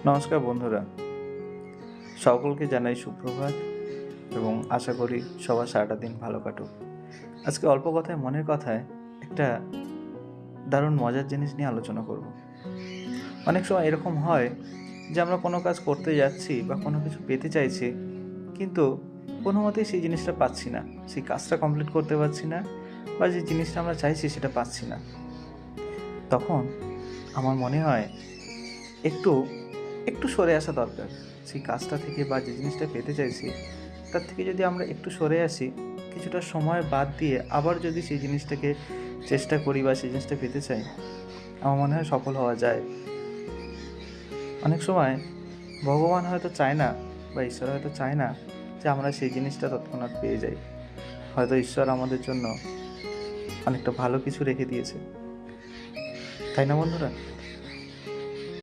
নমস্কার বন্ধুরা, সকলকে জানাই সুপ্রভাত এবং আশা করি সবার সারাটা দিন ভালো কাটুক। আজকে অল্প কথায় মনের কথায় একটা দারুণ মজার জিনিস নিয়ে আলোচনা করব। অনেক সময় এরকম হয় যে আমরা কোনো কাজ করতে যাচ্ছি বা কোনো কিছু পেতে চাইছি, কিন্তু কোনো মতেই সেই জিনিসটা পাচ্ছি না, সেই কাজটা কমপ্লিট করতে পারছি না বা যে জিনিসটা আমরা চাইছি সেটা পাচ্ছি না। তখন আমার মনে হয় একটু একটু সরে আসা দরকার সেই কাজটা থেকে বা যে জিনিসটা পেতে চাইছি তার থেকে। যদি আমরা একটু সরে আসি, কিছুটা সময় বাদ দিয়ে আবার যদি সেই জিনিসটাকে চেষ্টা করি বা সেই জিনিসটা পেতে চাই, আমার মনে হয় সফল হওয়া যায়। অনেক সময় ভগবান হয়তো চায় না বা ঈশ্বর হয়তো চায় না যে আমরা সেই জিনিসটা তৎক্ষণাৎ পেয়ে যাই। হয়তো ঈশ্বর আমাদের জন্য অনেকটা ভালো কিছু রেখে দিয়েছে, তাই না বন্ধুরা?